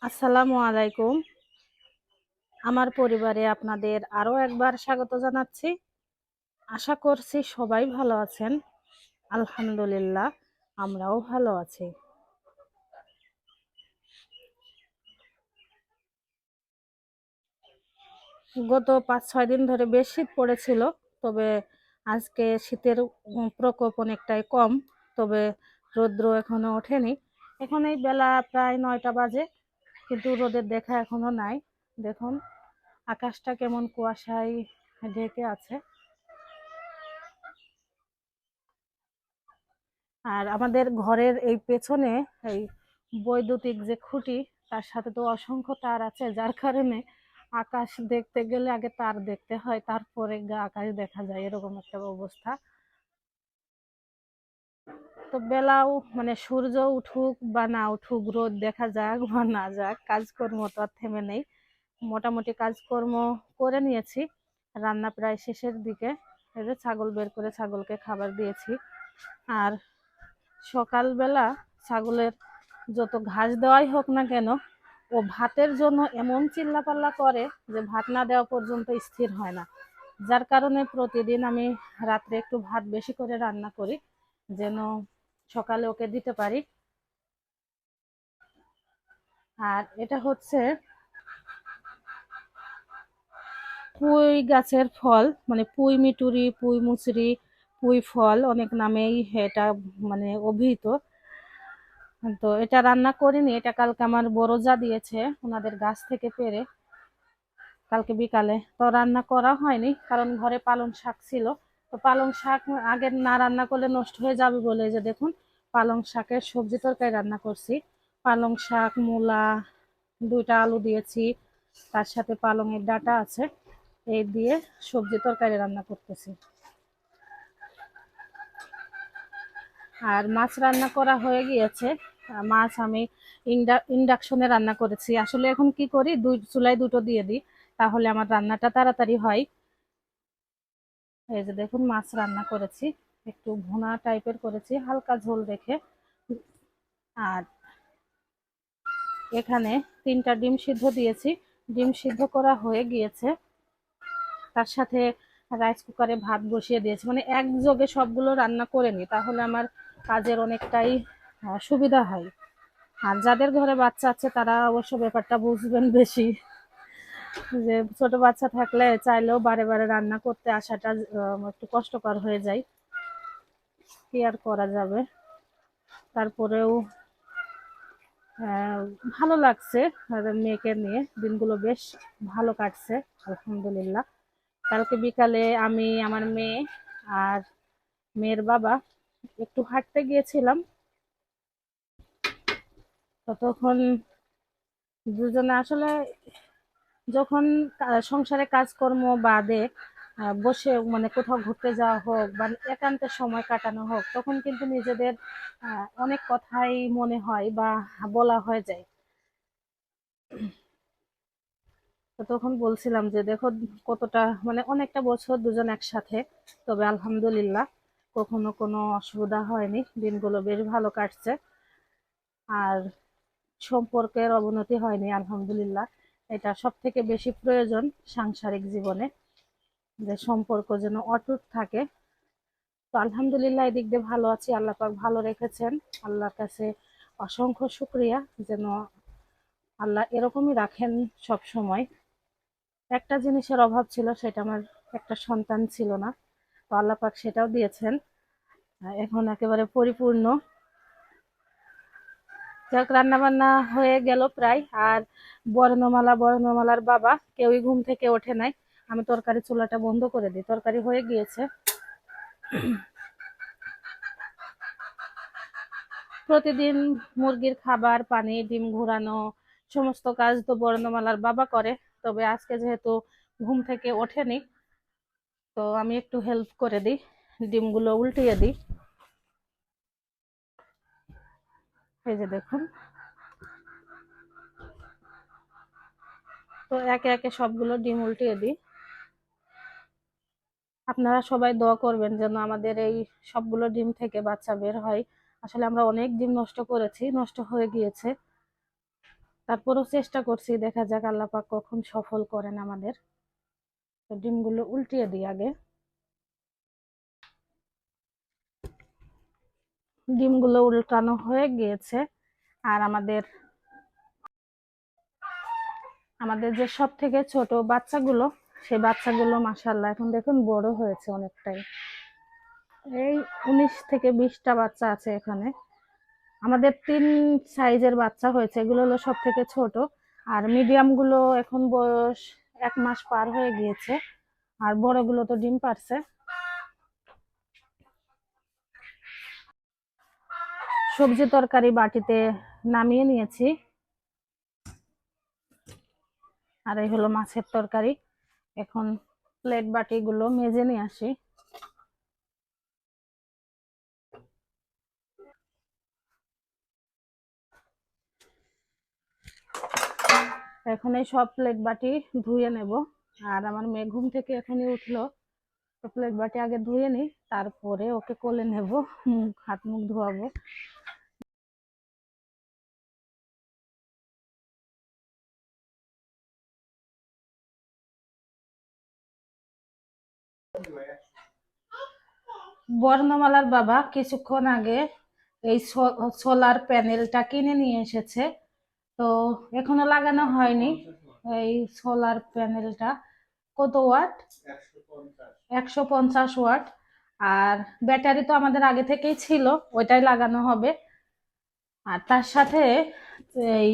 আসসালামু আলাইকুম। আমার পরিবারে আপনাদের আরো একবার স্বাগত জানাচ্ছি। আশা করছি সবাই ভালো আছেন। আলহামদুলিল্লাহ, আমরাও ভালো আছি। গত ৫-৬ দিন ধরে বেশ শীত পড়েছিল। তবে আজকে শীতের প্রকোপ অনেকটাই কম। তবে রৌদ্র এখনো ওঠেনি। এখন এই বেলা প্রায় ৯টা বাজে, কিন্তু রোদের দেখা এখনো নাই। দেখুন আকাশটা কেমন কুয়াশায় ঢেকে আছে। আর আমাদের ঘরের এই পেছনে এই বৈদ্যুতিক যে খুঁটি, তার সাথে তো অসংখ্য তার আছে, যার কারণে আকাশ দেখতে গেলে আগে তার দেখতে হয়, তারপরে আকাশ দেখা যায়, এরকম একটা অবস্থা। তো বেলাও মানে সূর্য উঠুক বা না উঠুক, রোদ দেখা যাক বা না যাক, কাজকর্ম তো আর থেমে নেই। মোটামুটি কাজকর্ম করে নিয়েছি, রান্না প্রায় শেষের দিকে। এই যে ছাগল বের করে ছাগলকে খাবার দিয়েছি। আর সকালবেলা ছাগলের যত ঘাস দেওয়াই হোক না কেন, ও ভাতের জন্য এমন চিল্লাপাল্লা করে যে ভাত না দেওয়া পর্যন্ত স্থির হয় না। যার কারণে প্রতিদিন আমি রাত্রে একটু ভাত বেশি করে রান্না করি, যেন সকালে ওকে দিতে পারি। আর এটা হচ্ছে পুঁই গাছের ফল, মানে পুঁই মিটুরি, পুঁই মুচড়ি, পুঁই ফল অনেক নামেই এটা মানে অভিহিত। তো এটা রান্না করিনি, এটা কালকে আমার বড় যা দিয়েছে ওনাদের গাছ থেকে পেড়ে, কালকে বিকালে। তো রান্না করা হয়নি, কারণ ঘরে পালং শাক ছিল। তো পালং শাক আগে না রান্না করলে নষ্ট হয়ে যাবে বলে, যে দেখুন পালং শাকের সবজি তরকারি রান্না করছি। পালং শাক, মূলা, 2টা আলু দিয়েছি, তার সাথে পালংয়ের ডাঁটা আছে, এই দিয়ে সবজি তরকারি রান্না করতেছি। আর মাছ রান্না করা হয়ে গিয়েছে। মাছ আমি ইন্ডাকশনে রান্না করেছি। আসলে এখন কি করি, চুলায় দুটো দিয়ে দিই, তাহলে আমার রান্নাটা তাড়াতাড়ি হয়। এই যে দেখুন মাছ রান্না করেছি, একটু ভুনা টাইপের করেছি হালকা ঝোল রেখে। আর এখানে 3টা ডিম সিদ্ধ দিয়েছি, ডিম সিদ্ধ করা হয়ে গিয়েছে। তার সাথে রাইস কুকারে ভাত বসিয়ে দিয়েছি, মানে একযোগে সবগুলো রান্না করে নিই, তাহলে আমার কাজের অনেকটাই সুবিধা হয়। আর যাদের ঘরে বাচ্চা আছে তারা অবশ্য ব্যাপারটা বুঝবেন বেশি, যে ছোট বাচ্চা থাকলে চাইলেও বারে বারে রান্না করতে আসাটা একটু কষ্টকর হয়ে যায়। কি আর করা যাবে, তারপরেও ভালো লাগছে। আর মেয়েকে নিয়ে দিনগুলো বেশ ভালো কাটছে, আলহামদুলিল্লাহ। কালকে বিকালে আমি, আমার মেয়ে আর মেয়ের বাবা একটু হাঁটতে গিয়েছিলাম। ততক্ষণ দুজনে আসলে যখন সংসারে কাজকর্ম বাদে বসে মানে কোথাও ঘুরতে যাওয়া হোক বা একান্তে সময় কাটানো হোক, তখন কিন্তু নিজেদের অনেক কথাই মনে হয় বা বলা হয়ে যায়। তো তখন বলছিলাম যে দেখো কতটা মানে অনেকটা বছর দুজন একসাথে, তবে আলহামদুলিল্লাহ কখনো কোনো অসুবিধা হয়নি, দিনগুলো বেশ ভালো কাটছে। আর সম্পর্কের অবনতি হয়নি, আলহামদুলিল্লাহ। এটা সব থেকে বেশি প্রয়োজন সাংসারিক জীবনে, যে সম্পর্ক যেন অটুট থাকে। তো আলহামদুলিল্লাহ এদিক দিয়ে ভালো আছি, আল্লাহ পাক ভালো রেখেছেন। আল্লাহর কাছে অসংখ্য শুক্রিয়া, যেন আল্লাহ এরকমই রাখেন সব সময়। একটা জিনিসের অভাব ছিল, সেটা আমার একটা সন্তান ছিল না, তো আল্লাহ পাক সেটাও দিয়েছেন, এখন একেবারে পরিপূর্ণ। যাক, রান্না বান্না হয়ে গেল প্রায়। আর বর্ণমালার বাবা কেউই ঘুম থেকে ওঠে নাই। আমি তরকারি চুলাটা বন্ধ করে দিই, তরকারি হয়ে গিয়েছে। প্রতিদিন মুরগির খাবার, পানি, ডিম ঘোরানো সমস্ত কাজ তো বর্ণমালার বাবা করে। তবে আজকে যেহেতু ঘুম থেকে ওঠেনি, তো আমি একটু হেল্প করে দিই, ডিমগুলো উল্টিয়ে দিই। এই যে দেখুন, তো একে একে সবগুলো ডিম উল্টিয়ে দিই। আপনারা সবাই দোয়া করবেন যেন আমাদের এই সবগুলো ডিম থেকে বাচ্চা বের হয়। আসলে আমরা অনেক ডিম নষ্ট করেছি, নষ্ট হয়ে গিয়েছে। তারপরও চেষ্টা করছি, দেখা যাক আল্লাহ পাক কখন সফল করেন আমাদের। তো ডিমগুলো উল্টিয়ে দিই আগে। ডিমগুলো উল্টানো হয়ে গিয়েছে। আর আমাদের আমাদের যে সব থেকে ছোট বাচ্চাগুলো, সেই বাচ্চাগুলো মাশাআল্লাহ এখন দেখুন বড় হয়েছে অনেকটাই। এই 19 থেকে 20টা বাচ্চা আছে এখানে। আমাদের 3 সাইজের বাচ্চা হয়েছে, এগুলো হলো সব থেকে ছোট। আর মিডিয়াম গুলো এখন বয়স 1 মাস পার হয়ে গিয়েছে। আর বড়গুলো তো ডিম পারছে। সবজি তরকারি বাটিতে নামিয়ে নিয়েছি। আর এই হলো মাছের তরকারি। এখন প্লেট বাটিগুলো মেজে নিয়ে আসি। এখন এই সব প্লেট বাটি ধুয়ে নেব। আর আমার মেয়ে ঘুম থেকে এখনই উঠলো, তো প্লেট বাটি আগে ধুয়ে নিই, তারপরে ওকে কোলে নেব, হাত মুখ ধোয়াবো। বর্ণমালার বাবা কিছুক্ষণ আগে এই সোলার প্যানেলটা কিনে নিয়ে এসেছে, তো এখনো লাগানো হয়নি। এই সোলার প্যানেলটা কত ওয়াট? 150 ওয়াট। আর ব্যাটারি তো আমাদের আগে থেকেই ছিল, ওইটাই লাগানো হবে। আর তার সাথে এই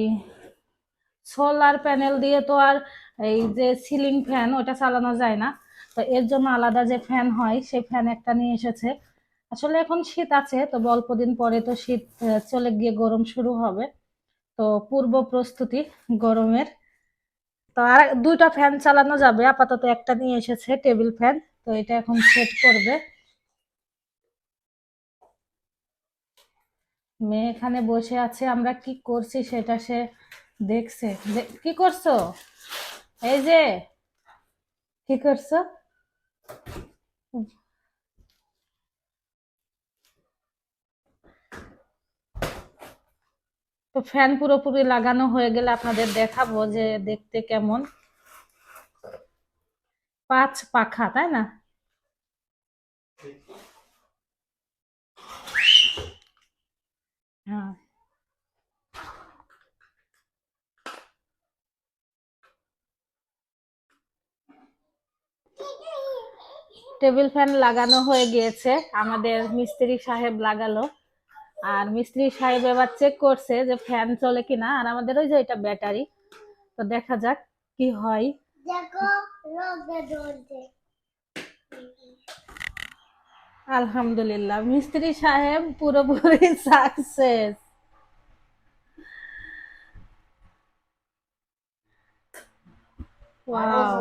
সোলার প্যানেল দিয়ে তো আর এই যে সিলিং ফ্যান ওটা চালানো যায় না, তো এর জন্য আলাদা যে ফ্যান হয় সেই ফ্যান একটা নিয়ে এসেছে। আসলে এখন শীত আছে, তো অল্প দিন পরে তো শীত চলে গিয়ে গরম শুরু হবে। তো পূর্ব প্রস্তুতি গরমের। তো আর 2টা ফ্যান চালানো যাবে, আপাতত একটা নিয়ে এসেছে টেবিল ফ্যান, তো এটা এখন সেট করবে। মেয়ে এখানে বসে আছে, আমরা কি করছি সেটা সে দেখছে। কি করছো? এই যে, কি করছো? তো ফ্যান পুরোপুরি লাগানো হয়ে গেলে আপনাদের দেখাবো যে দেখতে কেমন। 5 পাখা, তাই না? হ্যাঁ। টেবিল ফ্যান লাগানো হয়ে গিয়েছে, আমাদের মিস্ত্রি সাহেব লাগালো। আর মিস্ত্রি সাহেব এবার চেক করছে যে ফ্যান চলে কিনা। আর আমাদের ওই যে এটা ব্যাটারি, তো দেখা যাক কি হয়। আলহামদুলিল্লাহ, মিস্ত্রি সাহেব পুরোপুরি সাকসেস। ওয়াও।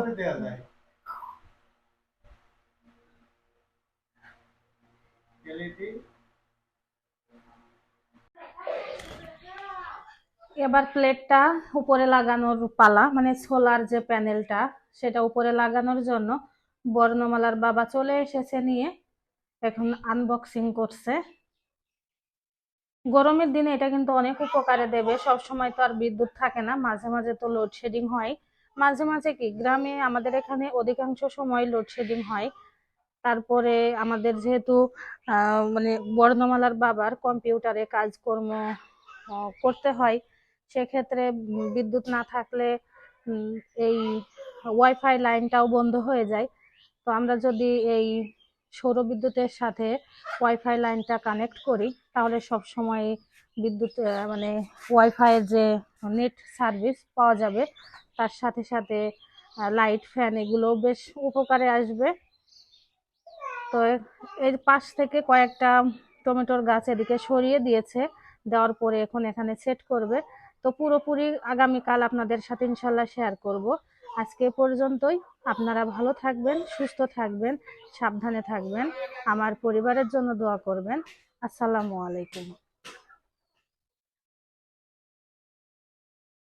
এবার প্লেটটা উপরে লাগানোর পালা, মানে সোলার যে প্যানেলটা সেটা উপরে লাগানোর জন্য বর্ণমালার বাবা চলে এসেছে নিয়ে, এখন আনবক্সিং করছে। গরমের দিনে এটা কিন্তু অনেক উপকারে দেবে। সব সময় তো আর বিদ্যুৎ থাকে না, মাঝে মাঝে তো লোডশেডিং হয়। মাঝে মাঝে কি গ্রামে, আমাদের এখানে অধিকাংশ সময় লোডশেডিং হয়। তারপরে আমাদের যেহেতু মানে বর্ণমালার বাবার কম্পিউটারে কাজকর্ম করতে হয়, সেক্ষেত্রে বিদ্যুৎ না থাকলে উম, এই ওয়াইফাই লাইনটাও বন্ধ হয়ে যায়। তো আমরা যদি এই সৌরবিদ্যুতের সাথে ওয়াইফাই লাইনটা কানেক্ট করি, তাহলে সব সময় বিদ্যুৎ মানে ওয়াইফাইয়ের যে নেট সার্ভিস পাওয়া যাবে। তার সাথে সাথে লাইট ফ্যান এগুলো বেশ উপকারে আসবে। তো এর পাশ থেকে কয়েকটা টমেটোর গাছ এদিকে সরিয়ে দিয়েছে, দেওয়ার পরে এখন এখানে সেট করবে। তো পুরোপুরি আগামীকাল আপনাদের সাথে ইনশাল্লাহ শেয়ার করব। আজকে এ পর্যন্তই। আপনারা ভালো থাকবেন, সুস্থ থাকবেন, সাবধানে থাকবেন, আমার পরিবারের জন্য দোয়া করবেন। আসসালামু আলাইকুম।